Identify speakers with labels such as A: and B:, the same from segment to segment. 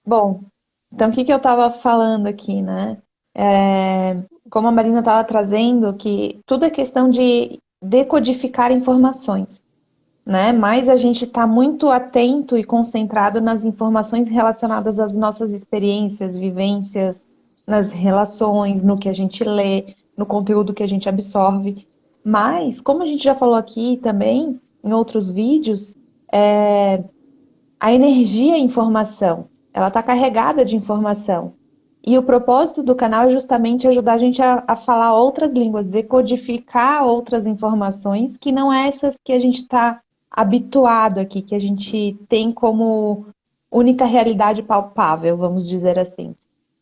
A: Bom, então o que que eu estava falando aqui, né? Como a Marina estava trazendo, que tudo é questão de decodificar informações, né? Mas a gente está muito atento e concentrado nas informações relacionadas às nossas experiências, vivências, nas relações, no que a gente lê, no conteúdo que a gente absorve. Mas, como a gente já falou aqui também, em outros vídeos, a energia é informação, ela está carregada de informação. E o propósito do canal é justamente ajudar a gente a falar outras línguas, decodificar outras informações que não é essas que a gente está habituado aqui, que a gente tem como única realidade palpável, vamos dizer assim.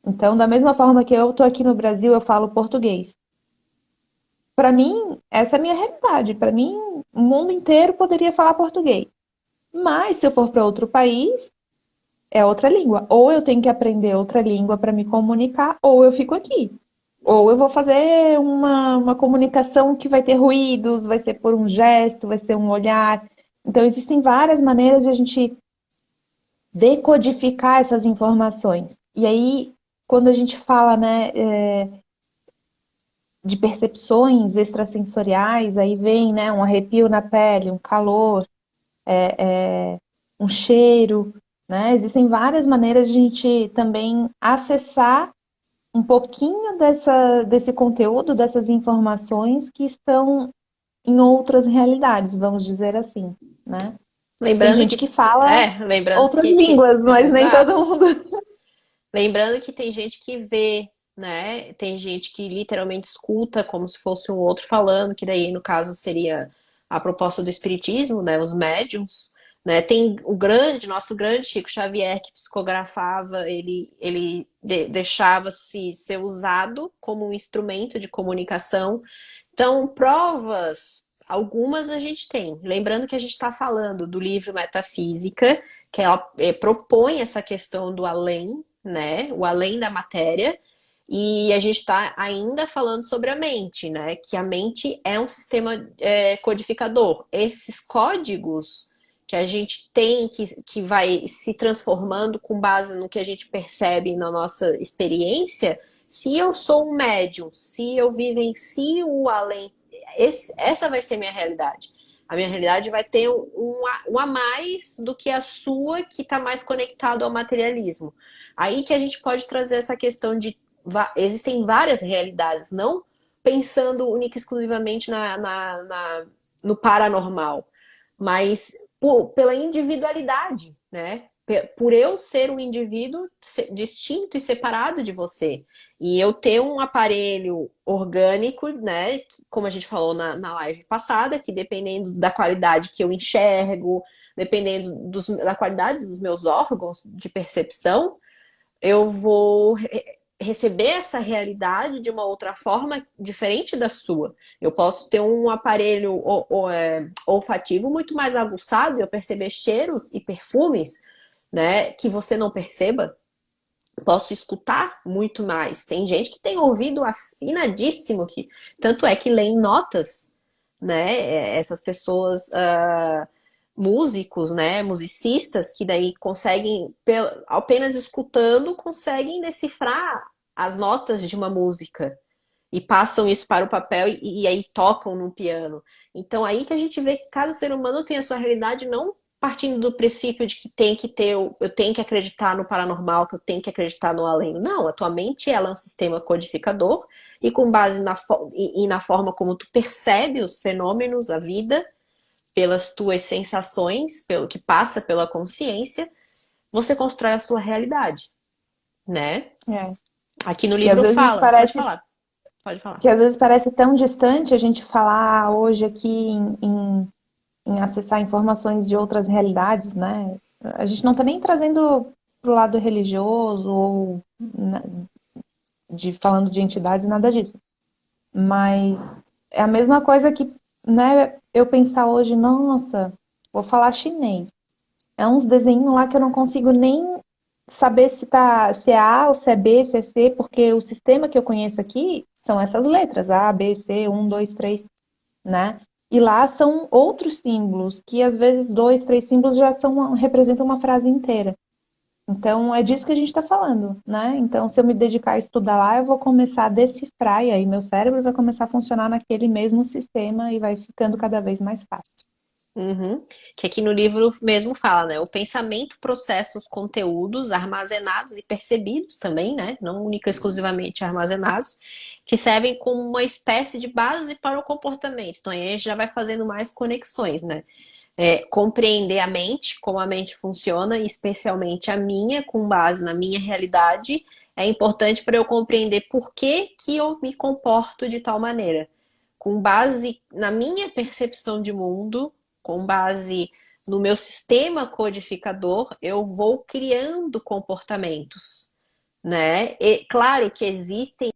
A: Então, da mesma forma que eu estou aqui no Brasil, eu falo português. Para mim, essa é a minha realidade. Para mim, o mundo inteiro poderia falar português. Mas se eu for para outro país, é outra língua. Ou eu tenho que aprender outra língua para me comunicar, ou eu fico aqui. Ou eu vou fazer uma comunicação que vai ter ruídos, vai ser por um gesto, vai ser um olhar. Então, existem várias maneiras de a gente decodificar essas informações. E aí, quando a gente fala, né, de percepções extrasensoriais, aí vem, né, um arrepio na pele, um calor, um cheiro, né? Existem várias maneiras de a gente também acessar um pouquinho desse conteúdo, dessas informações que estão em outras realidades, vamos dizer assim, né? Tem
B: Lembrando
A: gente
B: que,
A: que fala
B: lembrando
A: outras línguas, mas nem
B: exato.
A: todo mundo.
B: Lembrando que tem gente que vê, né? Tem gente que literalmente escuta como se fosse um outro falando, que daí no caso seria a proposta do espiritismo, né? Os médiums, né? Tem o grande, nosso grande Chico Xavier que psicografava, ele deixava-se ser usado como um instrumento de comunicação. Então, provas, algumas a gente tem. Lembrando que a gente está falando do livro Metafísica, que ela propõe essa questão do além, né? O além da matéria. E a gente está ainda falando sobre a mente, né? Que a mente é um sistema codificador. Esses códigos que a gente tem, que vai se transformando com base no que a gente percebe na nossa experiência, se eu sou um médium, se eu vivencio o além, essa vai ser minha realidade. A minha realidade vai ter um a mais do que a sua, que está mais conectado ao materialismo. Aí que a gente pode trazer essa questão de existem várias realidades, não pensando única e exclusivamente no paranormal, mas pela individualidade, né? Por eu ser um indivíduo distinto e separado de você. E eu ter um aparelho orgânico, né? Como a gente falou na live passada, que dependendo da qualidade que eu enxergo, dependendo da qualidade dos meus órgãos de percepção, eu vou receber essa realidade de uma outra forma diferente da sua. Eu posso ter um aparelho olfativo muito mais aguçado e eu perceber cheiros e perfumes, né, que você não perceba. Posso escutar muito mais. Tem gente que tem ouvido afinadíssimo, que tanto é que lê em notas, né? Essas pessoas músicos, né, musicistas, que daí conseguem, apenas escutando, conseguem decifrar as notas de uma música e passam isso para o papel e aí tocam no piano. Então aí que a gente vê que cada ser humano tem a sua realidade, não partindo do princípio de que tem que ter, eu tenho que acreditar no paranormal, que eu tenho que acreditar no além. Não, a tua mente ela é um sistema codificador e com base na forma como tu percebe os fenômenos, a vida, pelas tuas sensações, pelo que passa pela consciência, você constrói a sua realidade, né?
A: É.
B: Aqui no
A: E às
B: livro
A: vezes
B: fala,
A: parece
B: pode falar.
A: que às vezes parece tão distante a gente falar hoje aqui em acessar informações de outras realidades, né? A gente não está nem trazendo para o lado religioso ou de falando de entidades, nada disso. Mas é a mesma coisa que, né, eu pensar hoje, nossa, vou falar chinês. É uns desenhos lá que eu não consigo nem saber se é A ou se é B, se é C, porque o sistema que eu conheço aqui são essas letras, A, B, C, um, dois, três, né? E lá são outros símbolos, que às vezes dois, três símbolos já representam uma frase inteira. Então, é disso que a gente está falando, né? Então, se eu me dedicar a estudar lá, eu vou começar a decifrar, e aí meu cérebro vai começar a funcionar naquele mesmo sistema e vai ficando cada vez mais fácil.
B: Uhum. Que aqui no livro mesmo fala, né? O pensamento processa os conteúdos armazenados e percebidos também, né? Não única e exclusivamente armazenados, que servem como uma espécie de base para o comportamento. Então aí a gente já vai fazendo mais conexões, né? Compreender a mente, como a mente funciona, especialmente a minha, com base na minha realidade, é importante para eu compreender por que que eu me comporto de tal maneira. Com base na minha percepção de mundo, com base no meu sistema codificador, eu vou criando comportamentos, né? E claro que existem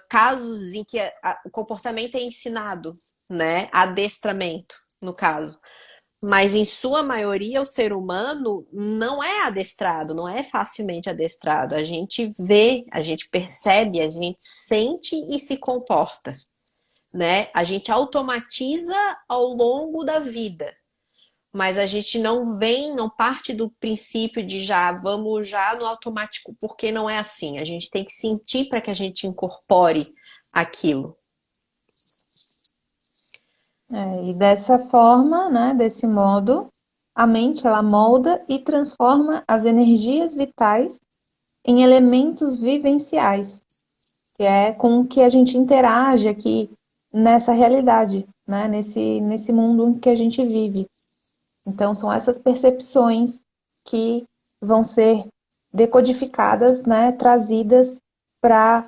B: casos em que o comportamento é ensinado, né? Adestramento, no caso. Mas em sua maioria, o ser humano não é adestrado, não é facilmente adestrado. A gente vê, a gente percebe, a gente sente e se comporta, né? A gente automatiza ao longo da vida, mas a gente não vem, não parte do princípio de já vamos já no automático, porque não é assim. A gente tem que sentir para que a gente incorpore aquilo.
A: E dessa forma, né, desse modo, a mente ela molda e transforma as energias vitais em elementos vivenciais, que é com o que a gente interage aqui nessa realidade, né, nesse mundo em que a gente vive. Então, são essas percepções que vão ser decodificadas, né, trazidas para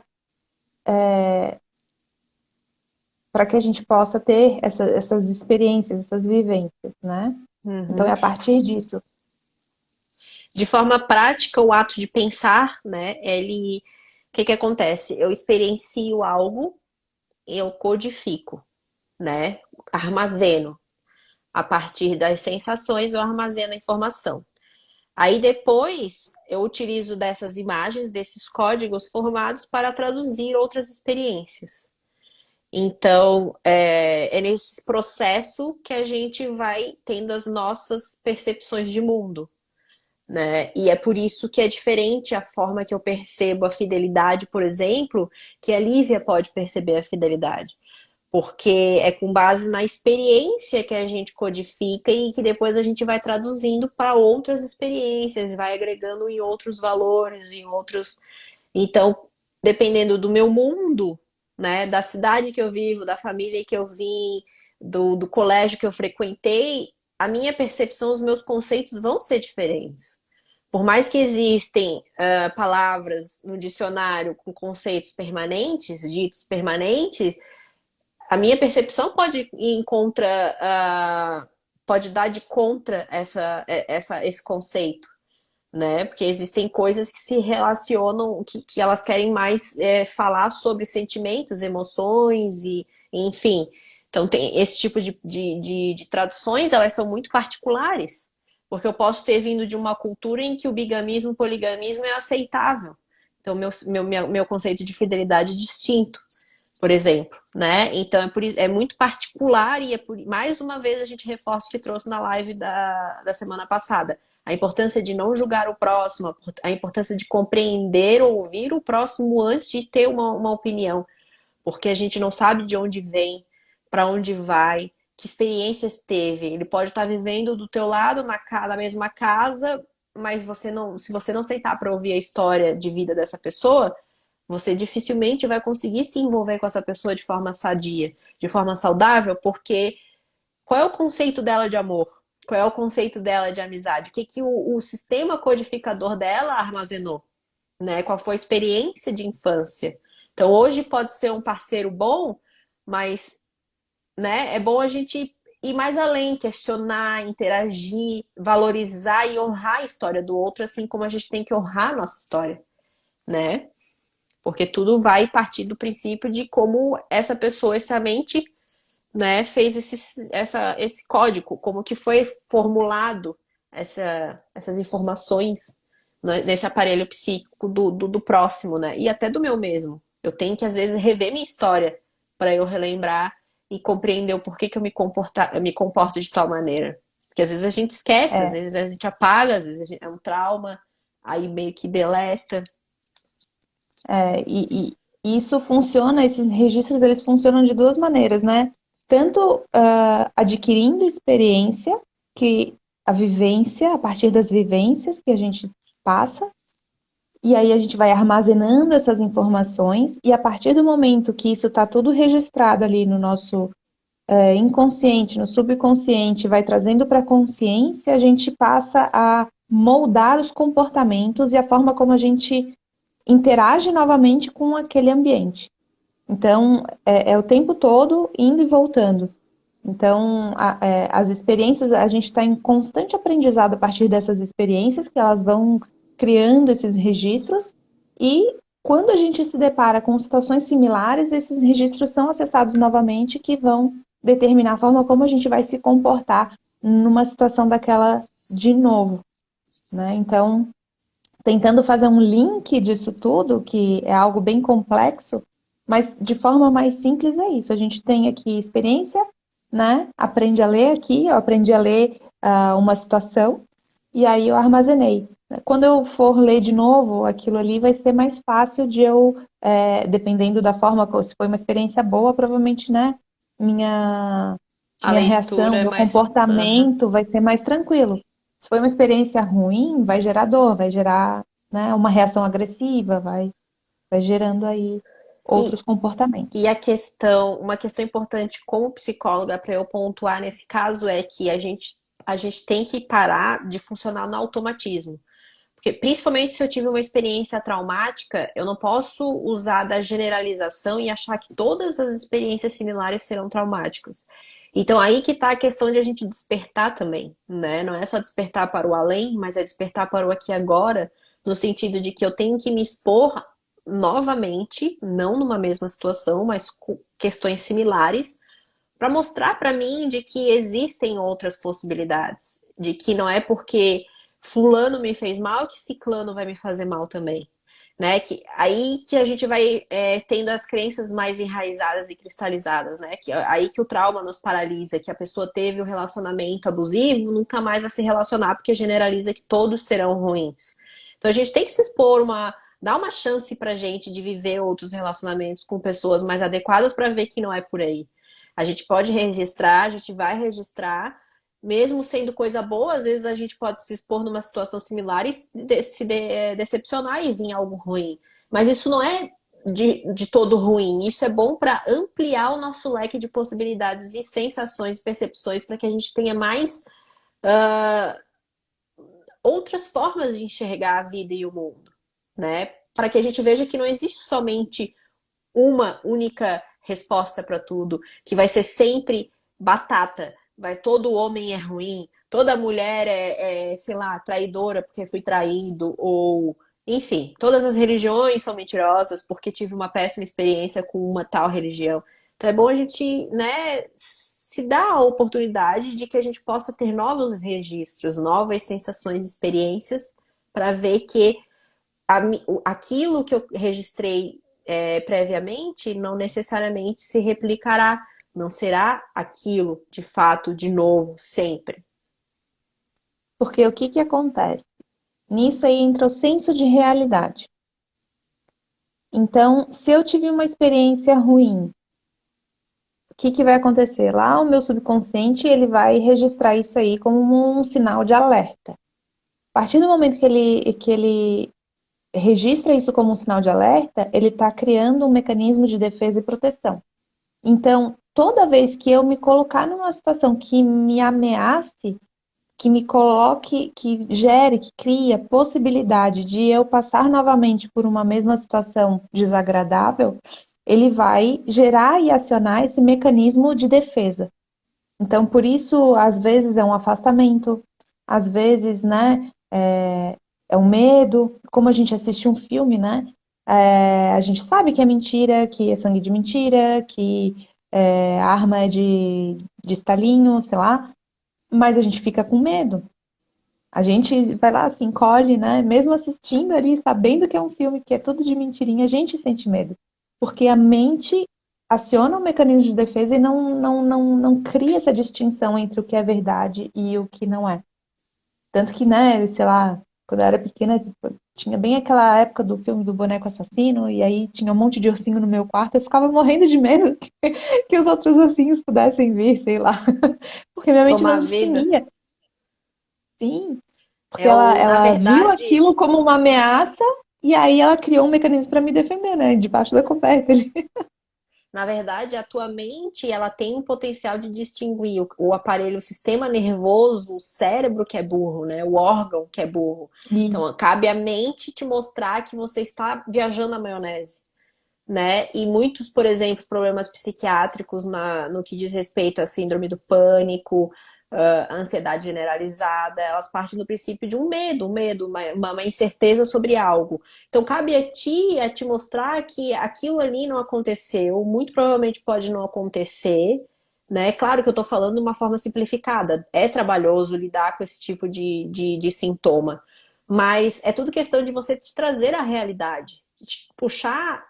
A: para que a gente possa ter essas experiências, essas vivências, né? Então,
B: Uhum.
A: é a partir disso.
B: De forma prática, o ato de pensar, né? O que que acontece? Eu experiencio algo, eu codifico, né? Armazeno. A partir das sensações, eu armazeno a informação. Aí depois eu utilizo dessas imagens, desses códigos formados para traduzir outras experiências. Então, é nesse processo que a gente vai tendo as nossas percepções de mundo, né? E é por isso que é diferente a forma que eu percebo a fidelidade, por exemplo, que a Lívia pode perceber a fidelidade. Porque é com base na experiência que a gente codifica e que depois a gente vai traduzindo para outras experiências, vai agregando em outros valores, em outros. Então, dependendo do meu mundo, né, da cidade que eu vivo, da família que eu vim, do colégio que eu frequentei, a minha percepção, os meus conceitos vão ser diferentes. Por mais que existem palavras no dicionário com conceitos permanentes, ditos permanentes, a minha percepção pode ir em contra, pode dar de contra esse conceito, né? Porque existem coisas que se relacionam, que elas querem mais falar sobre sentimentos, emoções e enfim. Então tem esse tipo de traduções, elas são muito particulares, porque eu posso ter vindo de uma cultura em que o bigamismo, o poliganismo é aceitável. Então meu conceito de fidelidade é distinto, por exemplo, né? Então é muito particular e mais uma vez a gente reforça o que trouxe na live da semana passada. A importância de não julgar o próximo, a importância de compreender ou ouvir o próximo antes de ter uma opinião, porque a gente não sabe de onde vem, para onde vai, que experiências teve. Ele pode estar vivendo do teu lado na mesma casa, mas se você não sentar para ouvir a história de vida dessa pessoa, você dificilmente vai conseguir se envolver com essa pessoa de forma sadia, de forma saudável, porque qual é o conceito dela de amor? Qual é o conceito dela de amizade? O que, que o sistema codificador dela armazenou? Né? Qual foi a experiência de infância? Então, hoje pode ser um parceiro bom, mas né, é bom a gente ir mais além, questionar, interagir, valorizar e honrar a história do outro, assim como a gente tem que honrar a nossa história, né? Porque tudo vai partir do princípio de como essa pessoa, essa mente, né, fez esse código, como que foi formulado essas informações, né, nesse aparelho psíquico do próximo, né? E até do meu mesmo. Eu tenho que, às vezes, rever minha história para eu relembrar e compreender o porquê que eu me comporto de tal maneira. Porque às vezes a gente esquece, às
A: É,
B: vezes a gente apaga, às vezes é um trauma, aí meio que deleta.
A: e isso funciona, esses registros eles funcionam de duas maneiras, né? Tanto adquirindo experiência, que a vivência, a partir das vivências que a gente passa, e aí a gente vai armazenando essas informações, e a partir do momento que isso está tudo registrado ali no nosso inconsciente, no subconsciente, vai trazendo para a consciência, a gente passa a moldar os comportamentos e a forma como a gente interage novamente com aquele ambiente. Então, é o tempo todo indo e voltando. Então, as experiências, a gente está em constante aprendizado a partir dessas experiências, que elas vão criando esses registros, e quando a gente se depara com situações similares, esses registros são acessados novamente, que vão determinar a forma como a gente vai se comportar numa situação daquela de novo, né? Então, tentando fazer um link disso tudo, que é algo bem complexo, mas de forma mais simples é isso. A gente tem aqui experiência, né? Aprende a ler aqui, eu aprendi a ler uma situação, e aí eu armazenei. Quando eu for ler de novo, aquilo ali vai ser mais fácil de eu, dependendo da forma, se foi uma experiência boa, provavelmente, né? Minha,
B: A
A: minha
B: leitura
A: reação,
B: é
A: meu
B: mais. Aham.
A: comportamento vai ser mais tranquilo. Se foi uma experiência ruim, vai gerar dor, vai gerar, né, uma reação agressiva, vai gerando aí
B: E,
A: outros comportamentos.
B: e uma questão importante como psicóloga para eu pontuar nesse caso é que a gente tem que parar de funcionar no automatismo. Porque, principalmente se eu tive uma experiência traumática, eu não posso usar da generalização e achar que todas as experiências similares serão traumáticas. Então, aí que tá a questão de a gente despertar também, né? Não é só despertar para o além, mas é despertar para o aqui e agora, no sentido de que eu tenho que me expor novamente, não numa mesma situação, mas com questões similares, para mostrar para mim de que existem outras possibilidades, de que não é porque fulano me fez mal que ciclano vai me fazer mal também, né? Que aí que a gente vai tendo as crenças mais enraizadas e cristalizadas, né? Que aí que o trauma nos paralisa, que a pessoa teve um relacionamento abusivo, nunca mais vai se relacionar porque generaliza que todos serão ruins. Então a gente tem que se expor dar uma chance pra gente de viver outros relacionamentos com pessoas mais adequadas para ver que não é por aí. A gente pode registrar, a gente vai registrar, mesmo sendo coisa boa, às vezes a gente pode se expor numa situação similar e decepcionar e vir algo ruim. Mas isso não é de todo ruim, isso é bom para ampliar o nosso leque de possibilidades e sensações e percepções para que a gente tenha mais uh, outras formas de enxergar a vida e o mundo, né? Para que a gente veja que não existe somente uma única resposta para tudo, que vai ser sempre batata. Vai, todo homem é ruim, toda mulher sei lá, traidora porque fui traído, ou enfim, todas as religiões são mentirosas porque tive uma péssima experiência com uma tal religião. Então é bom a gente, né, se dar a oportunidade de que a gente possa ter novos registros, novas sensações, experiências, para ver que aquilo que eu registrei previamente não necessariamente se replicará, não será aquilo de fato de novo sempre.
A: Porque o que que acontece? Nisso aí entra o senso de realidade. Então, se eu tive uma experiência ruim, o que que vai acontecer? Lá o meu subconsciente, ele vai registrar isso aí como um sinal de alerta. A partir do momento que ele registra isso como um sinal de alerta, ele está criando um mecanismo de defesa e proteção. Então, toda vez que eu me colocar numa situação que me ameace, que me coloque, que gere, que crie a possibilidade de eu passar novamente por uma mesma situação desagradável, ele vai gerar e acionar esse mecanismo de defesa. Então, por isso, às vezes é um afastamento, às vezes, né, é um medo. Como a gente assiste um filme, né, a gente sabe que é mentira, que é sangue de mentira, que a arma é de estalinho, sei lá, mas a gente fica com medo. A gente vai lá, assim, encolhe, né? Mesmo assistindo ali, sabendo que é um filme que é tudo de mentirinha, a gente sente medo. Porque a mente aciona o mecanismo de defesa e não cria essa distinção entre o que é verdade e o que não é. Tanto que, né, sei lá, quando eu era pequena, tipo, tinha bem aquela época do filme do boneco assassino, e aí tinha um monte de ursinho no meu quarto, eu ficava morrendo de medo que os outros ursinhos pudessem vir, sei lá. Porque minha mente não
B: Tomar vida.
A: distinguia. Sim, porque
B: É o, na
A: ela viu
B: verdade,
A: aquilo como uma ameaça, e aí ela criou um mecanismo para me defender, né? Debaixo da coberta ali.
B: Na verdade, a tua mente, ela tem um potencial de distinguir o aparelho, o sistema nervoso, o cérebro que é burro, né? O órgão que é burro.
A: E,
B: Então, cabe à mente te mostrar que você está viajando na maionese, né? E muitos, por exemplo, problemas psiquiátricos no que diz respeito à síndrome do pânico, ansiedade generalizada, elas partem do princípio de um medo, uma incerteza sobre algo. Então, cabe a ti te mostrar que aquilo ali não aconteceu, muito provavelmente pode não acontecer, né? Claro que eu estou falando de uma forma simplificada, é trabalhoso lidar com esse tipo de sintoma, mas é tudo questão de você te trazer a realidade, de puxar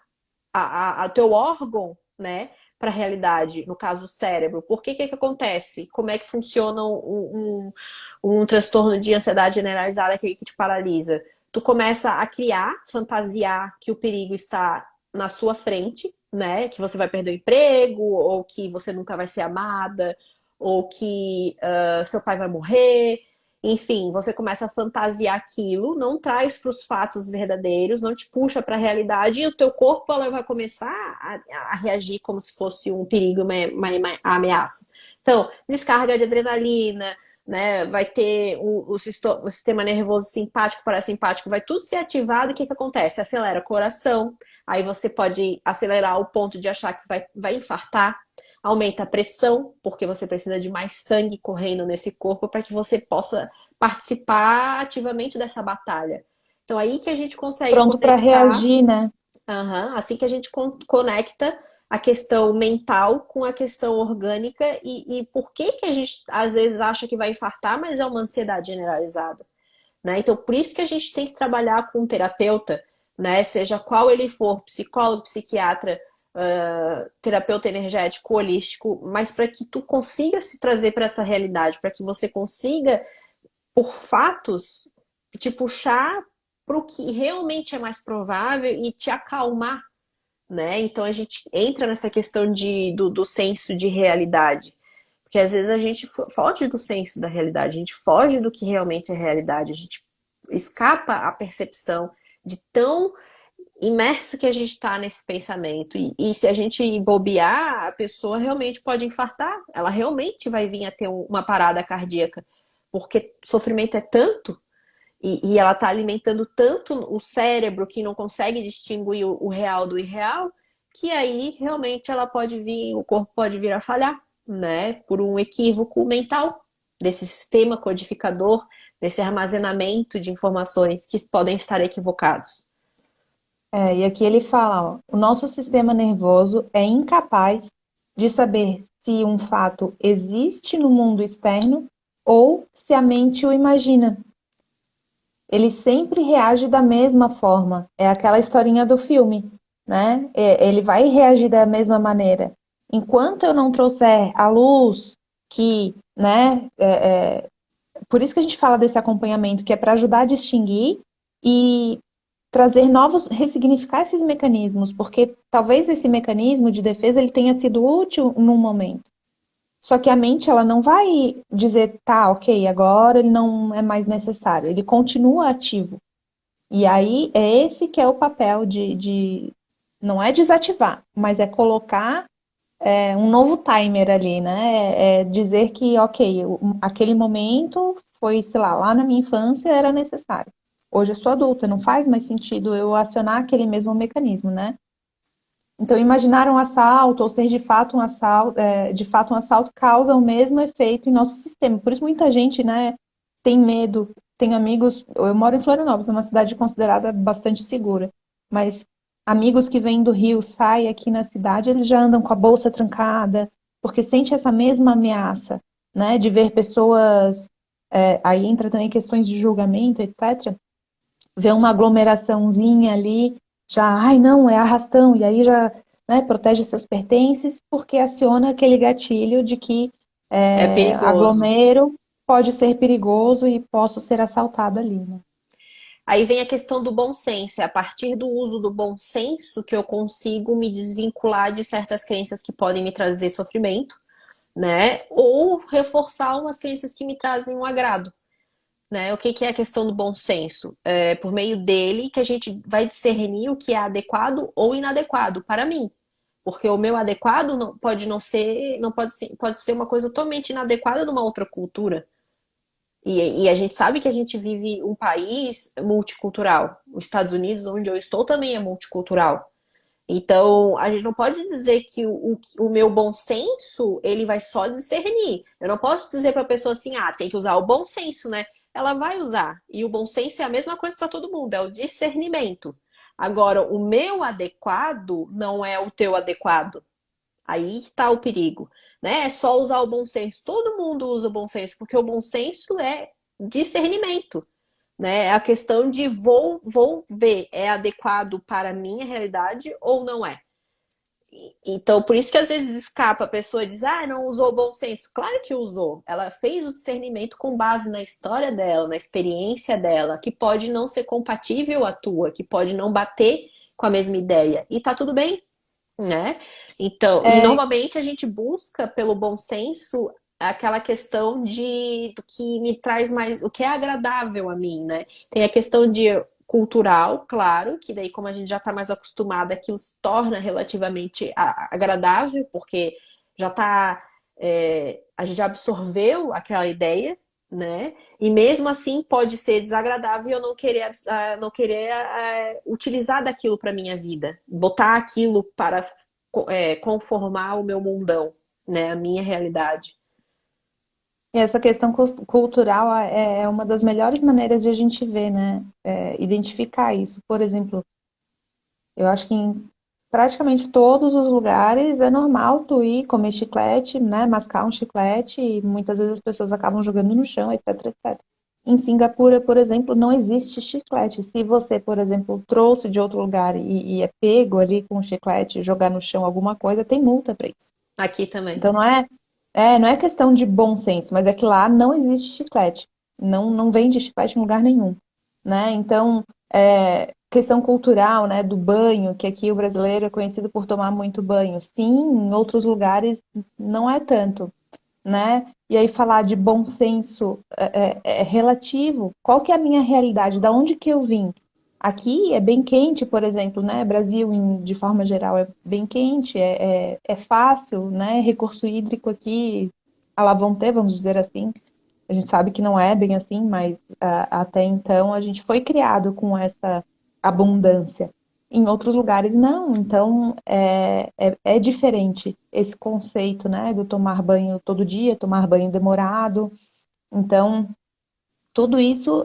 B: a teu órgão, né, para a realidade, no caso o cérebro. Por que que acontece? Como é que funciona um transtorno de ansiedade generalizada que te paralisa? Tu começa a criar, fantasiar que o perigo está na sua frente, né, que você vai perder o emprego, ou que você nunca vai ser amada, ou que seu pai vai morrer. Enfim, você começa a fantasiar aquilo, não traz para os fatos verdadeiros, não te puxa para a realidade e o teu corpo ela vai começar a reagir como se fosse um perigo, uma ameaça. Então, descarga de adrenalina, né? Vai ter o sistema nervoso simpático, parasimpático, vai tudo ser ativado e o que que acontece? Acelera o coração, aí você pode acelerar ao ponto de achar que vai infartar. Aumenta a pressão, porque você precisa de mais sangue correndo nesse corpo para que você possa participar ativamente dessa batalha. Então, aí que a gente consegue
A: pronto para
B: conectar,
A: reagir, né?
B: assim que a gente conecta a questão mental com a questão orgânica e por que que a gente às vezes acha que vai infartar, mas é uma ansiedade generalizada, né? Então, por isso que a gente tem que trabalhar com um terapeuta, né? Seja qual ele for, psicólogo, psiquiatra, terapeuta energético, holístico, mas para que tu consiga se trazer para essa realidade, para que você consiga, por fatos, te puxar para o que realmente é mais provável e te acalmar, né? Então a gente entra nessa questão do senso de realidade. Porque às vezes a gente foge do senso da realidade, a gente foge do que realmente é realidade, a gente escapa a percepção de tão imerso que a gente está nesse pensamento. E se a gente bobear, a pessoa realmente pode infartar, ela realmente vai vir a ter uma parada cardíaca, porque sofrimento é tanto e ela está alimentando tanto o cérebro que não consegue distinguir o real do irreal, que aí realmente ela pode vir, o corpo pode vir a falhar, né? Por um equívoco mental desse sistema codificador, desse armazenamento de informações que podem estar equivocados.
A: E aqui ele fala, ó, o nosso sistema nervoso é incapaz de saber se um fato existe no mundo externo ou se a mente o imagina. Ele sempre reage da mesma forma. É aquela historinha do filme, né? Ele vai reagir da mesma maneira. Enquanto eu não trouxer à luz que, né? Por isso que a gente fala desse acompanhamento, que é para ajudar a distinguir e trazer novos, ressignificar esses mecanismos, porque talvez esse mecanismo de defesa ele tenha sido útil num momento. Só que a mente ela não vai dizer, tá, ok, agora ele não é mais necessário. Ele continua ativo. E aí é esse que é o papel não é desativar, mas é colocar um novo timer ali, né? É dizer que, ok, aquele momento foi, sei lá na minha infância era necessário. Hoje eu sou adulta, não faz mais sentido eu acionar aquele mesmo mecanismo, né? Então, imaginar um assalto ou ser de fato um assalto causa o mesmo efeito em nosso sistema. Por isso muita gente, né, tem medo. Tem amigos, eu moro em Florianópolis, é uma cidade considerada bastante segura, mas amigos que vêm do Rio, saem aqui na cidade, eles já andam com a bolsa trancada, porque sente essa mesma ameaça, né, de ver pessoas, aí entra também questões de julgamento, etc. Ver uma aglomeraçãozinha ali, já, ai não, é arrastão, e aí já, né? Protege seus pertences, porque aciona aquele gatilho de que
B: É perigoso.
A: aglomero pode ser perigoso e posso ser assaltado ali, né?
B: Aí vem a questão do bom senso. É a partir do uso do bom senso que eu consigo me desvincular de certas crenças que podem me trazer sofrimento, né? Ou reforçar umas crenças que me trazem um agrado, né? O que que é a questão do bom senso? É por meio dele que a gente vai discernir o que é adequado ou inadequado para mim. Porque o meu adequado pode não ser, não pode ser uma coisa totalmente inadequada numa outra cultura. E a gente sabe que a gente vive um país multicultural. Os Estados Unidos, onde eu estou, também é multicultural. Então, a gente não pode dizer que o meu bom senso, ele vai só discernir. Eu não posso dizer para a pessoa assim, ah, tem que usar o bom senso, né? Ela vai usar. E o bom senso é a mesma coisa para todo mundo, é o discernimento. Agora, o meu adequado não é o teu adequado. Aí está o perigo, né? É só usar o bom senso. Todo mundo usa o bom senso, porque o bom senso é discernimento, né? É a questão de vou ver, é adequado para a minha realidade ou não é. Então, por isso que às vezes escapa a pessoa e diz, ah, não usou o bom senso. Claro que usou. Ela fez o discernimento com base na história dela, na experiência dela, que pode não ser compatível à tua, que pode não bater com a mesma ideia. E tá tudo bem, né? Então, e
A: É,
B: normalmente a gente busca pelo bom senso aquela questão de do que me traz mais, o que é agradável a mim, né? Tem a questão de cultural, claro, que daí como a gente já está mais acostumado, aquilo se torna relativamente agradável, porque já tá, a gente já absorveu aquela ideia, né? E mesmo assim pode ser desagradável e eu não querer utilizar daquilo para minha vida, botar aquilo para conformar o meu mundão, né? A minha realidade.
A: e essa questão cultural é uma das melhores maneiras de a gente ver, né? Identificar isso. Por exemplo, eu acho que em praticamente todos os lugares é normal tu ir comer chiclete, né? Mascar um chiclete e muitas vezes as pessoas acabam jogando no chão, etc, etc. Em Singapura, por exemplo, não existe chiclete. Se você, por exemplo, trouxe de outro lugar e é pego ali com o chiclete e jogar no chão alguma coisa, tem multa para isso.
B: Aqui também.
A: Então não é questão de bom senso, mas é que lá não existe chiclete. Não vende chiclete em lugar nenhum, né? Então, questão cultural, né, do banho, que aqui o brasileiro é conhecido por tomar muito banho. Sim, em outros lugares não é tanto, né? E aí falar de bom senso é relativo. Qual que é a minha realidade? Da onde que eu vim? Aqui é bem quente, por exemplo, né? Brasil, de forma geral, é bem quente, é fácil, né? Recurso hídrico aqui, à la vontade, vamos dizer assim. A gente sabe que não é bem assim, mas até então a gente foi criado com essa abundância. Em outros lugares, não. Então, é diferente esse conceito, né? Do tomar banho todo dia, tomar banho demorado. Então, tudo isso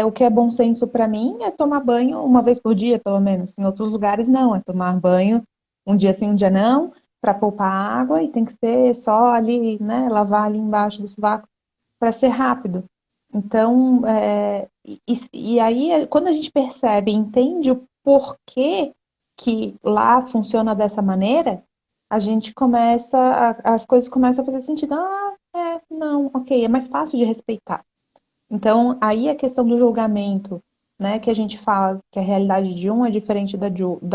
A: o que é bom senso para mim é tomar banho uma vez por dia, pelo menos. Em outros lugares, não. É tomar banho um dia sim, um dia não, para poupar água e tem que ser só ali, né? Lavar ali embaixo do sovaco para ser rápido. Então, e aí, quando a gente percebe, entende o porquê que lá funciona dessa maneira, a gente começa, as coisas começam a fazer sentido. Ah, não, ok, é mais fácil de respeitar. Então, aí a questão do julgamento, né, que a gente fala que a realidade de um é diferente da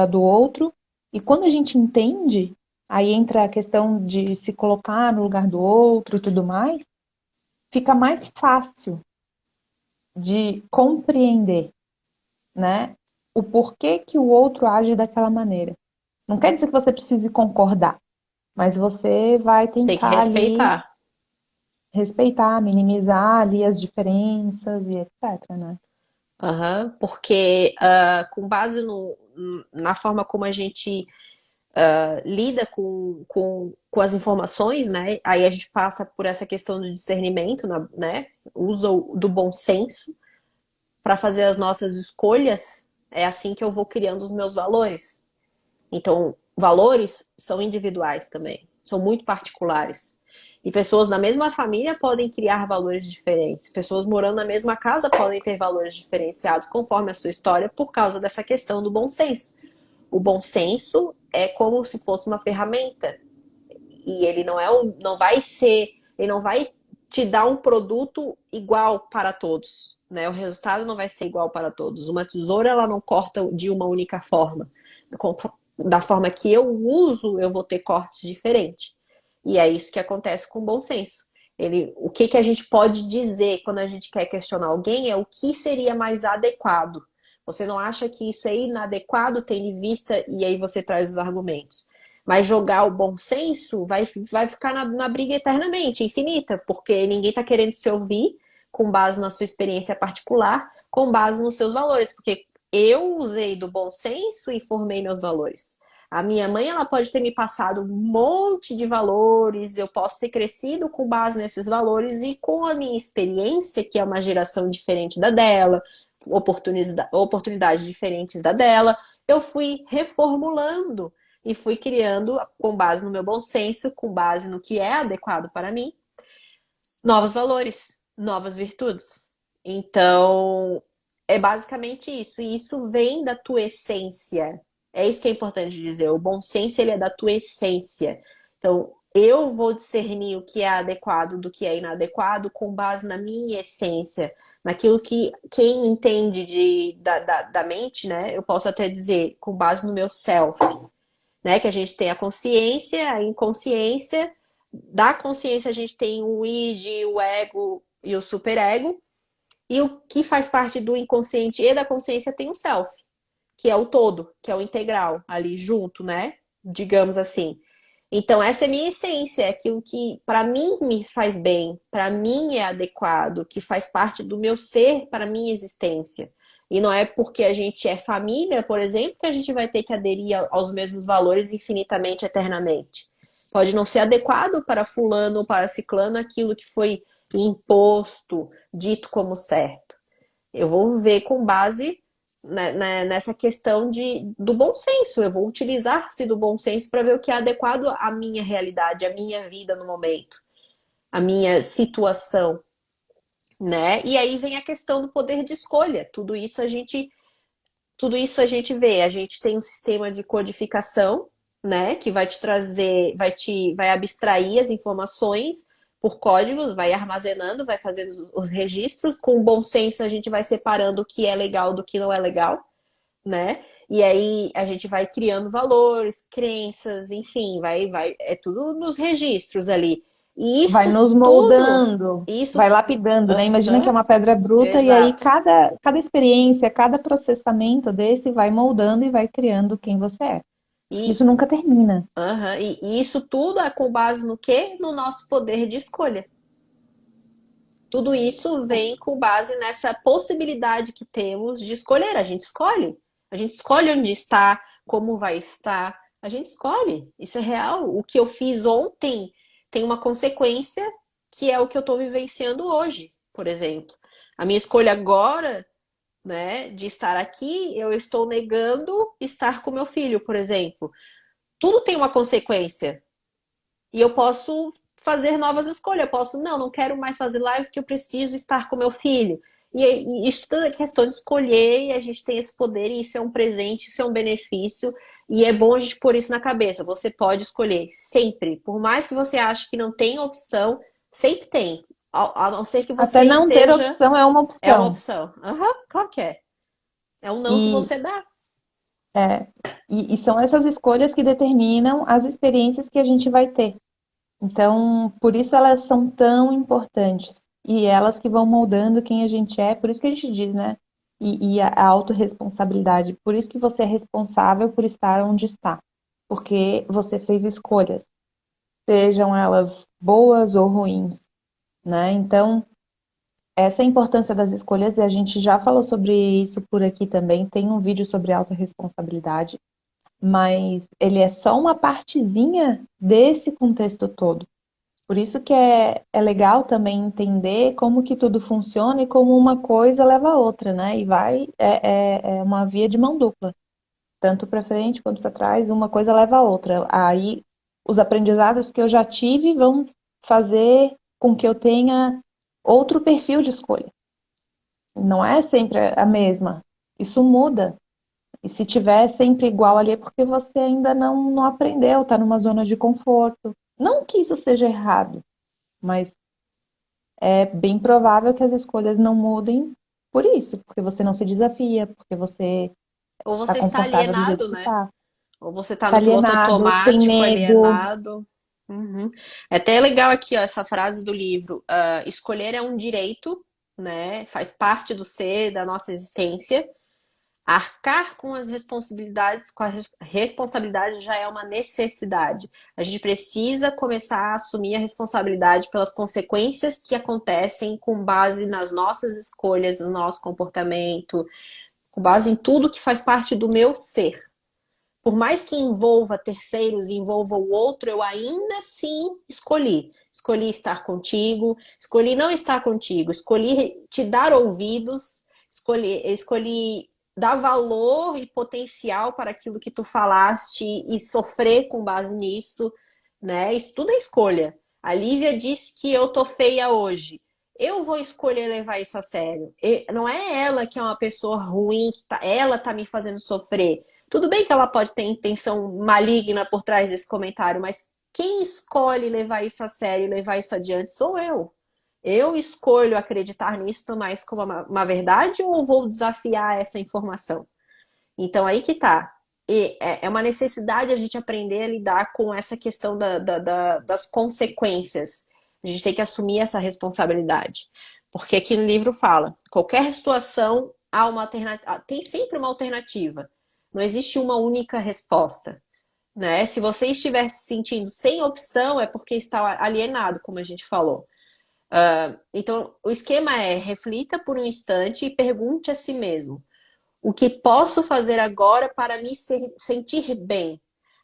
A: do outro, e quando a gente entende, aí entra a questão de se colocar no lugar do outro e tudo mais, fica mais fácil de compreender, né, o porquê que o outro age daquela maneira. Não quer dizer que você precise concordar, mas você vai
B: Tem que
A: tentar ali
B: respeitar.
A: respeitar, minimizar ali as diferenças e etc, né?
B: Aham, porque com base na forma como a gente lida com as informações, né? Aí a gente passa por essa questão do discernimento, né? Usa do bom senso para fazer as nossas escolhas. É assim que eu vou criando os meus valores. Então, valores são individuais também, são muito particulares. E pessoas da mesma família podem criar valores diferentes. Pessoas morando na mesma casa podem ter valores diferenciados conforme a sua história, por causa dessa questão do bom senso. O bom senso é como se fosse uma ferramenta. E ele não vai te dar um produto igual para todos, né? O resultado não vai ser igual para todos. Uma tesoura, ela não corta de uma única forma. Da forma que eu uso, eu vou ter cortes diferentes. E é isso que acontece com o bom senso. O que a gente pode dizer quando a gente quer questionar alguém é o que seria mais adequado. Você não acha que isso é inadequado, tendo em vista, e aí você traz os argumentos. Mas jogar o bom senso vai ficar na briga eternamente, infinita, porque ninguém está querendo se ouvir com base na sua experiência particular, com base nos seus valores. Porque eu usei do bom senso e formei meus valores. A minha mãe, ela pode ter me passado um monte de valores, eu posso ter crescido com base nesses valores e com a minha experiência, que é uma geração diferente da dela, oportunidades diferentes da dela, eu fui reformulando e fui criando, com base no meu bom senso, com base no que é adequado para mim, novos valores, novas virtudes. Então, é basicamente isso. E isso vem da tua essência. É isso que é importante dizer. O bom senso, ele é da tua essência. Então, eu vou discernir o que é adequado do que é inadequado com base na minha essência. Naquilo que quem entende da mente, né? Eu posso até dizer com base no meu self, né? Que a gente tem a consciência, a inconsciência. Da consciência a gente tem o id, o ego e o superego. E o que faz parte do inconsciente e da consciência tem o self, que é o todo, que é o integral ali junto, né? Digamos assim. Então, essa é a minha essência, é aquilo que para mim me faz bem, para mim é adequado, que faz parte do meu ser para minha existência. E não é porque a gente é família, por exemplo, que a gente vai ter que aderir aos mesmos valores infinitamente, eternamente. Pode não ser adequado para fulano ou para ciclano aquilo que foi imposto, dito como certo. Eu vou ver com base nessa questão do bom senso. Eu vou utilizar-se do bom senso para ver o que é adequado à minha realidade, à minha vida no momento, à minha situação, né? E aí vem a questão do poder de escolha. Tudo isso a gente vê. A gente tem um sistema de codificação, né, que vai te trazer, vai abstrair as informações por códigos, vai armazenando, vai fazendo os registros. Com bom senso, a gente vai separando o que é legal do que não é legal, né? E aí a gente vai criando valores, crenças, enfim, é tudo nos registros ali. E
A: Vai
B: isso
A: nos
B: tudo,
A: moldando,
B: isso,
A: vai lapidando, né? Imagina que é
B: aham,
A: uma pedra bruta e aí
B: exato.
A: cada experiência, cada processamento desse vai moldando e vai criando quem você é.
B: E,
A: Isso nunca termina.
B: aham, e isso tudo é com base no quê? No nosso poder de escolha. Tudo isso vem com base nessa possibilidade que temos de escolher. A gente escolhe. A gente escolhe onde está, como vai estar. A gente escolhe. Isso é real. O que eu fiz ontem tem uma consequência que é o que eu estou vivenciando hoje, por exemplo. A minha escolha agora, né, de estar aqui, eu estou negando estar com meu filho, por exemplo. Tudo tem uma consequência. E eu posso fazer novas escolhas. Eu posso, não quero mais fazer live porque eu preciso estar com meu filho. E isso tudo é questão de escolher e a gente tem esse poder e isso é um presente, isso é um benefício e é bom a gente pôr isso na cabeça. Você pode escolher sempre. Por mais que você ache que não tem opção, sempre tem. A não ser que
A: Até
B: você
A: não ter
B: esteja...
A: opção é uma
B: É uma
A: opção.
B: opção. Aham, claro que é. É um não que
A: E,
B: você dá.
A: é, e são essas escolhas que determinam as experiências que a gente vai ter. Então, por isso elas são tão importantes. E elas que vão moldando quem a gente é, por isso que a gente diz, né? E a autorresponsabilidade. Por isso que você é responsável por estar onde está. Porque você fez escolhas, sejam elas boas ou ruins, né? Então, essa é a importância das escolhas, e a gente já falou sobre isso por aqui também. Tem um vídeo sobre autorresponsabilidade, mas ele é só uma partezinha desse contexto todo. Por isso que é legal também entender como que tudo funciona e como uma coisa leva a outra, né? E é uma via de mão dupla, tanto para frente quanto para trás, uma coisa leva a outra. Aí os aprendizados que eu já tive vão fazer com que eu tenha outro perfil de escolha. Não é sempre a mesma. Isso muda. E se tiver sempre igual ali é porque você ainda não aprendeu, está numa zona de conforto. Não que isso seja errado, mas é bem provável que as escolhas não mudem por isso, porque você não se desafia, porque você
B: Ou
A: está
B: você está
A: confortável do jeito
B: alienado,
A: que
B: né?
A: está.
B: Ou você está
A: Está
B: no piloto
A: alienado, tem
B: automático,
A: medo.
B: alienado. Uhum. É até legal aqui, ó, essa frase do livro. Escolher é um direito, né? Faz parte do ser, da nossa existência. Arcar com a responsabilidade já é uma necessidade. A gente precisa começar a assumir a responsabilidade pelas consequências que acontecem com base nas nossas escolhas, no nosso comportamento, com base em tudo que faz parte do meu ser. Por mais que envolva terceiros e envolva o outro, eu ainda assim escolhi. Escolhi estar contigo, escolhi não estar contigo, escolhi te dar ouvidos, escolhi dar valor e potencial para aquilo que tu falaste e sofrer com base nisso, né? Isso tudo é escolha. A Lívia disse que eu tô feia hoje. Eu vou escolher levar isso a sério. Não é ela que é uma pessoa ruim, ela tá me fazendo sofrer. Tudo bem que ela pode ter intenção maligna por trás desse comentário, mas quem escolhe levar isso a sério e levar isso adiante sou eu. Eu escolho acreditar nisso, tomar isso como uma verdade ou vou desafiar essa informação? Então aí que tá. É uma necessidade a gente aprender a lidar com essa questão das consequências. A gente tem que assumir essa responsabilidade. Porque aqui no livro fala, qualquer situação há uma alternativa, tem sempre uma alternativa. Não existe uma única resposta, né? Se você estiver se sentindo sem opção, é porque está alienado, como a gente falou. Então, o esquema é reflita por um instante e pergunte a si mesmo: o que posso fazer agora para me sentir bem?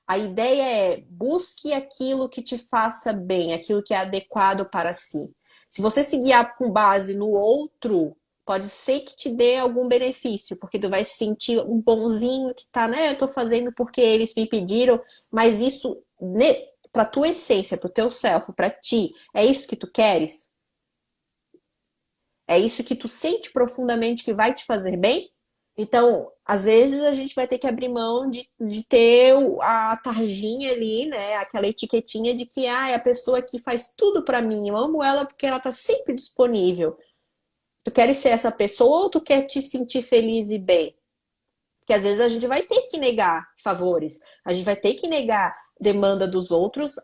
B: A ideia é busque aquilo que te faça bem, aquilo que é adequado para si. Se você se guiar com base no outro, pode ser que te dê algum benefício, porque tu vai se sentir um bonzinho que tá, né? Eu tô fazendo porque eles me pediram, mas isso, né, pra tua essência, pro teu self, pra ti, é isso que tu queres? É isso que tu sente profundamente que vai te fazer bem? Então, às vezes a gente vai ter que abrir mão de ter a tarjinha ali, né? Aquela etiquetinha de que é a pessoa que faz tudo pra mim. Eu amo ela porque ela tá sempre disponível. Tu queres ser essa pessoa ou tu quer te sentir feliz e bem? Porque às vezes a gente vai ter que negar favores, a gente vai ter que negar demanda dos outros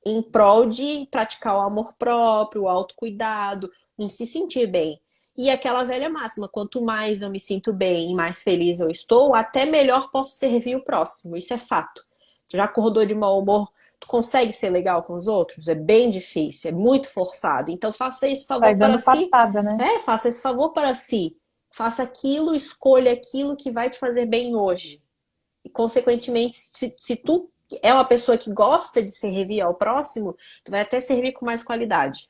B: em prol de praticar o amor próprio, o autocuidado, em se sentir bem. E aquela velha máxima, quanto mais eu me sinto bem e mais feliz eu estou, até melhor posso servir o próximo. Isso é fato. Tu já acordou de mau humor, tu consegue ser legal com os outros? É bem difícil, é muito forçado. Então faça esse
A: Vai
B: favor para
A: dando
B: si.
A: patada, né?
B: Faça esse favor para si. Faça aquilo, escolha aquilo que vai te fazer bem hoje. E, consequentemente, se tu é uma pessoa que gosta de servir ao próximo, tu vai até servir com mais qualidade.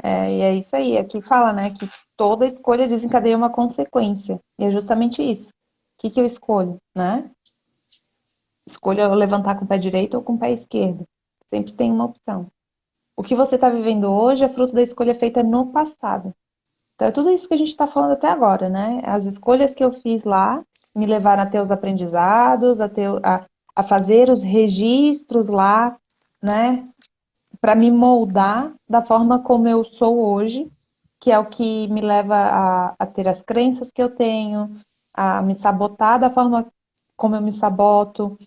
A: E é isso aí. Aqui fala, né, que toda escolha desencadeia uma consequência. E é justamente isso. O que que eu escolho, né? Escolho eu levantar com o pé direito ou com o pé esquerdo. Sempre tem uma opção. O que você está vivendo hoje é fruto da escolha feita no passado. Então, é tudo isso que a gente está falando até agora, né? As escolhas que eu fiz lá me levaram a ter os aprendizados, a fazer os registros lá, né? Para me moldar da forma como eu sou hoje, que é o que me leva a ter as crenças que eu tenho, a me sabotar da forma como eu me saboto,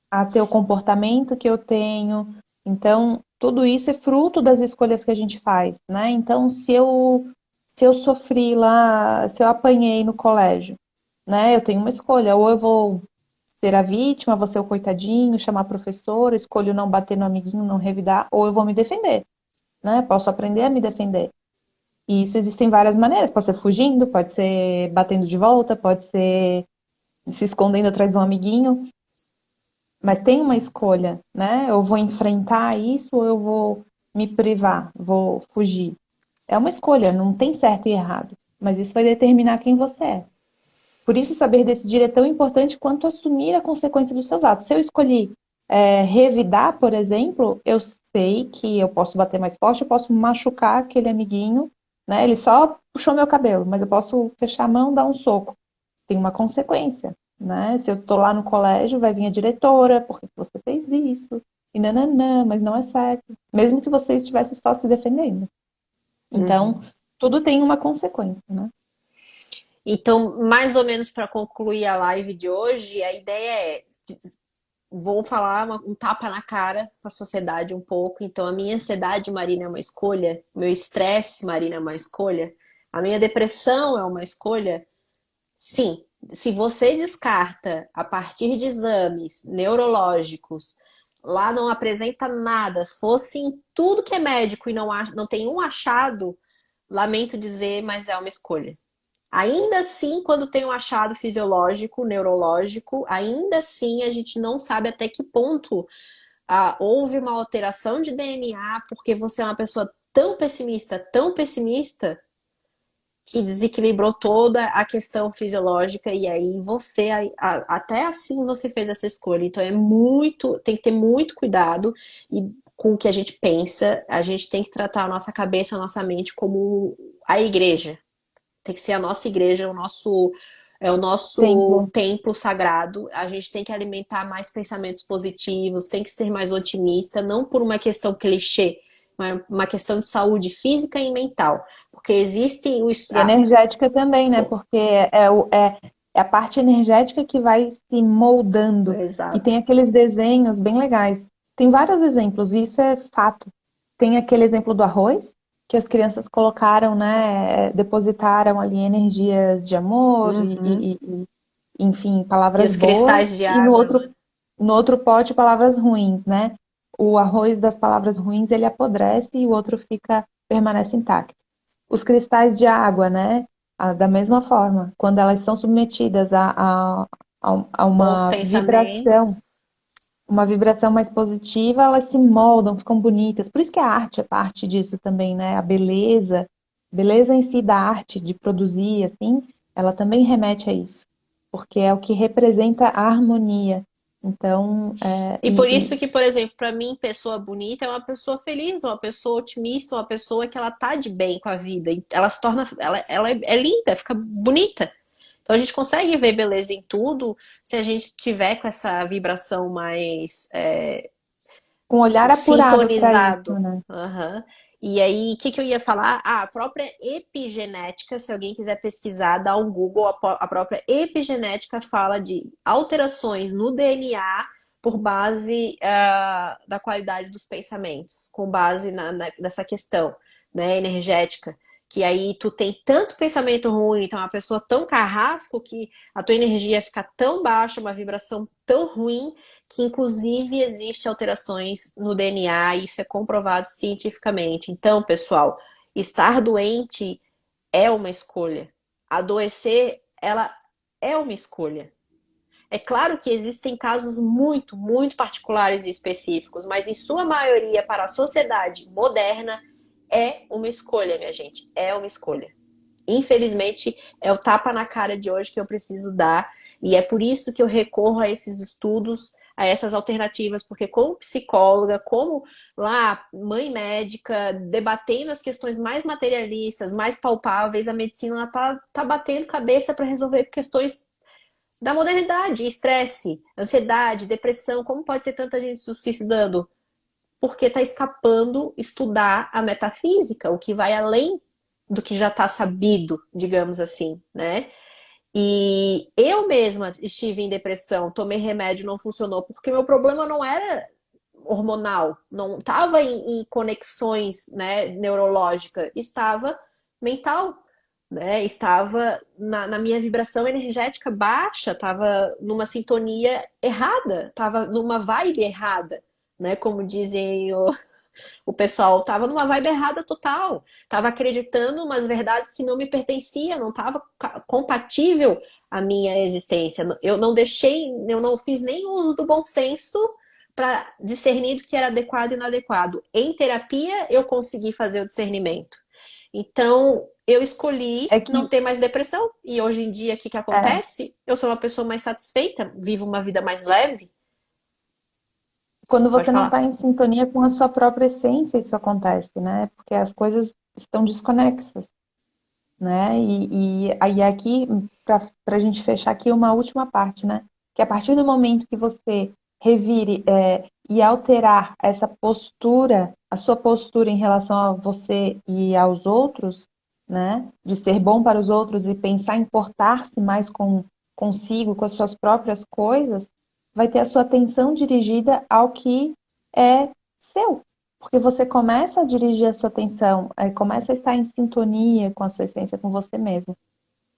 A: a ter o comportamento que eu tenho. Então, tudo isso é fruto das escolhas que a gente faz, né? Então, se eu sofri lá, se eu apanhei no colégio, né? Eu tenho uma escolha, ou eu vou ser a vítima, vou ser o coitadinho, chamar a professora, escolho não bater no amiguinho, não revidar, ou eu vou me defender, né? Posso aprender a me defender. E isso existem várias maneiras, pode ser fugindo, pode ser batendo de volta, pode ser se escondendo atrás de um amiguinho, mas tem uma escolha, né? Eu vou enfrentar isso ou eu vou me privar, vou fugir. É uma escolha, não tem certo e errado, mas isso vai determinar quem você é. Por isso, saber decidir é tão importante quanto assumir a consequência dos seus atos. Se eu escolhi revidar, por exemplo, eu sei que eu posso bater mais forte, eu posso machucar aquele amiguinho, né? Ele só puxou meu cabelo, mas eu posso fechar a mão, dar um soco. Tem uma consequência. né? Se eu tô lá no colégio, vai vir a diretora, por que você fez isso? E nananã, mas não é certo. Mesmo que você estivesse só se defendendo. Então,
B: Uhum.
A: tudo tem uma consequência, né?
B: Então, mais ou menos para concluir a live de hoje, a ideia é vou falar um tapa na cara com a sociedade um pouco. Então, a minha ansiedade, Marina, é uma escolha. O meu estresse, Marina, é uma escolha. A minha depressão é uma escolha. Sim, se você descarta a partir de exames neurológicos, lá não apresenta nada, fosse em tudo que é médico e não tem um achado, lamento dizer, mas é uma escolha. Ainda assim, quando tem um achado fisiológico, neurológico, ainda assim a gente não sabe até que ponto houve uma alteração de DNA, porque você é uma pessoa tão pessimista, que desequilibrou toda a questão fisiológica, e aí você, até assim você fez essa escolha. Então tem que ter muito cuidado com o que a gente pensa, a gente tem que tratar a nossa cabeça, a nossa mente como a igreja. Tem que ser a nossa igreja, o nosso
A: Templo.
B: templo sagrado. A gente tem que alimentar mais pensamentos positivos, tem que ser mais otimista, não por uma questão clichê, mas uma questão de saúde física e mental. Porque existe
A: E energética também, né? Porque é a parte energética que vai se moldando. E
B: exato.
A: tem aqueles desenhos bem legais. Tem vários exemplos, e isso é fato. Tem aquele exemplo do arroz, que as crianças colocaram, né? Depositaram ali energias de amor
B: Uhum.
A: enfim,
B: E
A: palavras
B: os
A: boas,
B: cristais de
A: e
B: água, né?
A: no outro pote palavras ruins, né? O arroz das palavras ruins, ele apodrece e o outro permanece intacto. Os cristais de água, né? Da mesma forma, quando elas são submetidas a
B: Bons pensamentos.
A: uma vibração mais positiva, elas se moldam, ficam bonitas. Por isso que a arte é parte disso também, né? Beleza em si da arte, de produzir, assim, ela também remete a isso, porque é o que representa a harmonia. Então,
B: E por isso que, por exemplo, para mim, pessoa bonita é uma pessoa feliz, uma pessoa otimista, uma pessoa que ela tá de bem com a vida. Ela se torna, ela é linda, fica bonita. Então a gente consegue ver beleza em tudo se a gente tiver com essa vibração mais
A: com um olhar apurado para isso,
B: sintonizado.
A: né?
B: Uhum. E aí, o que, que eu ia falar? Ah, a própria epigenética, se alguém quiser pesquisar, dá um Google, a própria epigenética fala de alterações no DNA por base da qualidade dos pensamentos, com base nessa questão, né, energética. Que aí tu tem tanto pensamento ruim, então é uma pessoa tão carrasco que a tua energia fica tão baixa, uma vibração tão ruim, que inclusive existe alterações no DNA, e isso é comprovado cientificamente. Então, pessoal, estar doente é uma escolha. Adoecer, ela é uma escolha. É claro que existem casos muito, muito particulares e específicos, mas em sua maioria, para a sociedade moderna, é uma escolha, minha gente. É uma escolha. Infelizmente, é o tapa na cara de hoje que eu preciso dar, e é por isso que eu recorro a esses estudos, a essas alternativas, porque como psicóloga, como lá mãe médica, debatendo as questões mais materialistas, mais palpáveis, a medicina tá batendo cabeça para resolver questões da modernidade, estresse, ansiedade, depressão. Como pode ter tanta gente se suicidando? Porque está escapando estudar a metafísica, o que vai além do que já está sabido, digamos assim, né? E eu mesma estive em depressão, tomei remédio, não funcionou, porque meu problema não era hormonal, não estava em conexões, né, neurológicas, estava mental, né? Estava na minha vibração energética baixa, estava numa sintonia errada, estava numa vibe errada, né? Como dizem o pessoal, estava numa vibe errada total, estava acreditando umas verdades que não me pertenciam, não estava compatível à minha existência. Eu não fiz nem uso do bom senso para discernir o que era adequado e inadequado. Em terapia, eu consegui fazer o discernimento. Então, eu escolhi
A: É
B: não
A: que
B: ter mais depressão. E hoje em dia, o que, que
A: é,
B: acontece? Eu sou uma pessoa mais satisfeita, vivo uma vida mais leve.
A: quando
B: Pode
A: você não
B: falar.
A: está em sintonia com a sua própria essência, isso acontece, né? Porque as coisas estão desconexas. né? E aí aqui, para a gente fechar aqui, uma última parte, né? Que a partir do momento que você revire e alterar essa postura, a sua postura em relação a você e aos outros, né? De ser bom para os outros e pensar em portar-se mais consigo, com as suas próprias coisas, vai ter a sua atenção dirigida ao que é seu. Porque você começa a dirigir a sua atenção, começa a estar em sintonia com a sua essência, com você mesmo,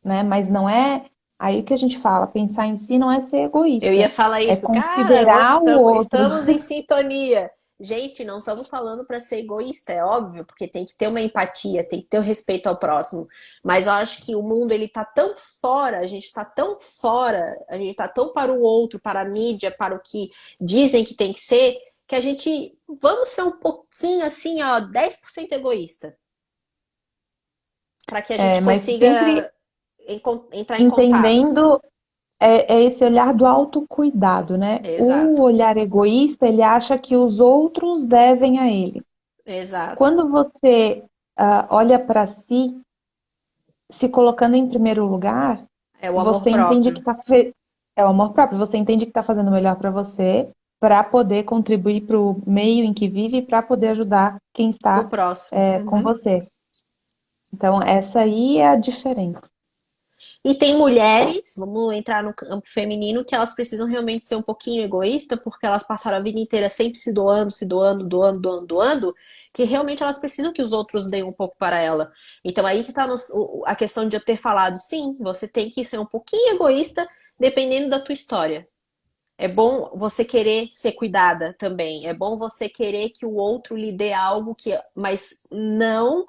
A: né? Mas não é aí que a gente fala, pensar em si não é ser
B: Eu ia
A: egoísta,
B: falar
A: é
B: isso, cara,
A: considerar o outro.
B: estamos em sintonia. Gente, não estamos falando para ser egoísta, é óbvio, porque tem que ter uma empatia, tem que ter o respeito ao próximo. Mas eu acho que o mundo ele tá tão fora, a gente tá tão fora, a gente tá tão para o outro, para a mídia, para o que dizem que tem que a gente vamos ser um pouquinho assim, ó, 10% egoísta, para que a gente
A: Mas sempre
B: consiga entrar em contato.
A: entendendo esse olhar do autocuidado, né? O
B: Exato,
A: olhar egoísta, ele acha que os outros devem a ele.
B: exato.
A: Quando você olha para si, se colocando em primeiro lugar,
B: É o amor
A: você entende
B: próprio.
A: que é o amor próprio, você entende que está fazendo o melhor para você, para poder contribuir para o meio em que vive e para poder ajudar quem
B: O
A: está
B: próximo.
A: com
B: Uhum.
A: você. Então, essa aí é a diferença.
B: E tem mulheres, vamos entrar no campo feminino, que elas precisam realmente ser um pouquinho egoísta, porque elas passaram a vida inteira sempre se doando, doando, doando, doando, que realmente elas precisam que os outros deem um pouco para ela. Então aí que está a questão de eu ter falado, sim, você tem que ser um pouquinho egoísta, dependendo da tua história. É bom você querer ser cuidada também. É bom você querer que o outro lhe dê algo que, mas não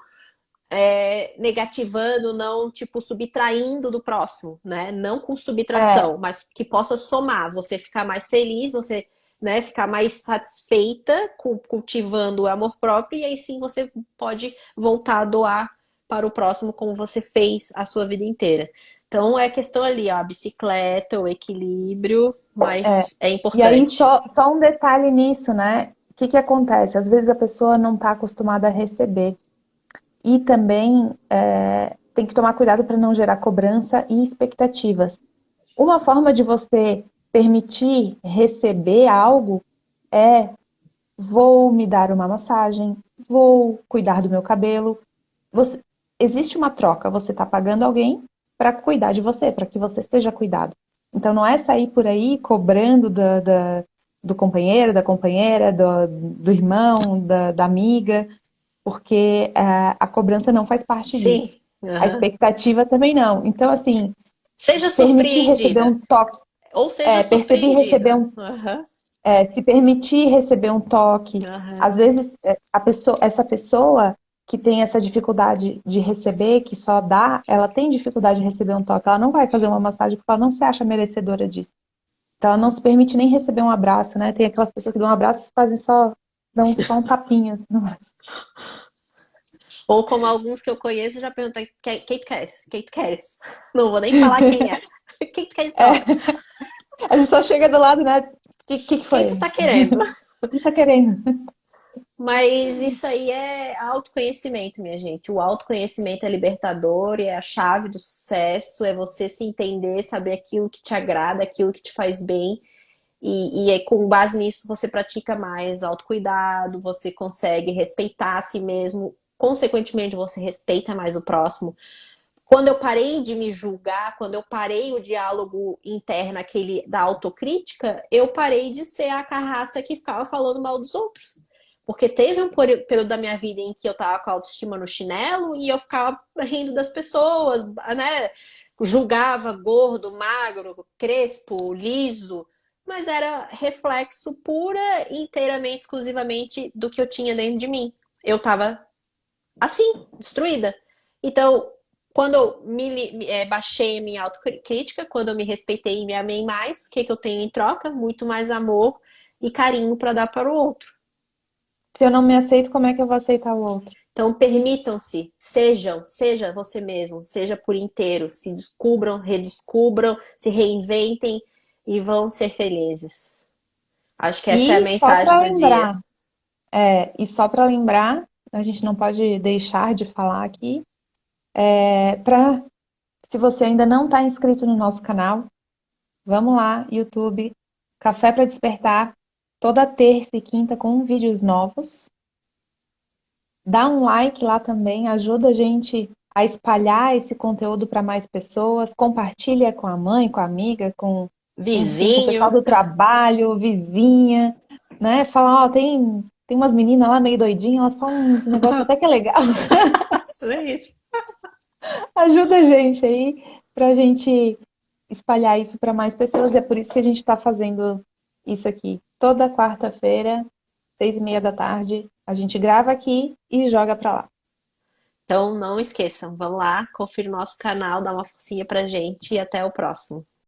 B: negativando, não, tipo, subtraindo do próximo, né? Não com
A: É,
B: subtração, mas que possa somar, você ficar mais feliz, você, né, ficar mais satisfeita cultivando o amor próprio, e aí sim você pode voltar a doar para o próximo como você fez a sua vida inteira. Então é questão ali, ó, a bicicleta, o equilíbrio, mas é
A: e aí,
B: importante.
A: só um detalhe nisso, né? O que que acontece? Às vezes a pessoa não está acostumada a receber. E também tem que tomar cuidado para não gerar cobrança e expectativas. Uma forma de você permitir receber algo é: vou me dar uma massagem, vou cuidar do meu cabelo. Você, existe uma troca, você está pagando alguém para cuidar de você, para que você seja cuidado. Então não é sair por aí cobrando do companheiro, da companheira, do irmão, da amiga, porque a cobrança não faz parte
B: Sim.
A: disso. A
B: Uhum.
A: expectativa também não. Então, assim,
B: Seja
A: permitir receber
B: surpreendida.
A: um toque,
B: Ou seja
A: perceber receber
B: surpreendida.
A: um,
B: Uhum.
A: se permitir receber um toque.
B: Uhum.
A: Às vezes, essa pessoa que tem essa dificuldade de receber, que só dá, ela tem dificuldade de receber um toque. Ela não vai fazer uma massagem porque ela não se acha merecedora disso. Então, ela não se permite nem receber um abraço, né? Tem aquelas pessoas que dão um abraço e fazem dão só um tapinha.
B: Ou como alguns que eu conheço já perguntam, quem tu queres? Quem tu queres? Não vou nem falar quem é. Quem tu queres em troca?
A: É, a gente só chega do lado, né? O que
B: Quem
A: foi?
B: tu tá querendo?
A: Quem tá querendo?
B: Mas isso aí é autoconhecimento, minha gente. O autoconhecimento é libertador e é a chave do sucesso. É você se entender, saber aquilo que te agrada, aquilo que te faz bem. E aí, com base nisso, você pratica mais autocuidado, você consegue respeitar a si mesmo. Consequentemente, você respeita mais o próximo. Quando eu parei de me julgar, quando eu parei o diálogo interno, aquele da autocrítica, eu parei de ser a carrasca que ficava falando mal dos outros. Porque teve um período da minha vida em que eu tava com a autoestima no chinelo e eu ficava rindo das pessoas, né? Julgava gordo, magro, crespo, liso, mas era reflexo pura, inteiramente, exclusivamente do que eu tinha dentro de mim. Eu tava assim, destruída. Então, quando eu baixei a minha autocrítica, quando eu me respeitei e me amei mais, o que, que eu tenho em troca? Muito mais amor e carinho para dar para o outro.
A: Se eu não me aceito, como é que eu vou aceitar o outro?
B: Então, permitam-se, seja você mesmo, seja por inteiro, se descubram, redescubram, se reinventem e vão ser felizes. Acho que essa é a
A: E só
B: mensagem
A: para
B: do dia.
A: lembrar, e só para lembrar, a gente não pode deixar de falar aqui, Se você ainda não está inscrito no nosso canal, vamos lá, YouTube, Café para Despertar, toda terça e quinta com vídeos novos. Dá um like lá também, ajuda a gente a espalhar esse conteúdo para mais pessoas, compartilha com a mãe, com a amiga, enfim, com o pessoal
B: Vizinho.
A: do trabalho, vizinha, né? Fala, ó, tem umas meninas lá meio doidinhas, elas falam uns negócios até que é legal.
B: É isso.
A: Ajuda a gente aí pra gente espalhar isso para mais pessoas. É por isso que a gente está fazendo isso aqui. Toda quarta-feira, 6:30 da tarde, a gente grava aqui e joga para lá.
B: Então não esqueçam, vão lá, confira o nosso canal, dá uma forcinha pra gente e até o próximo.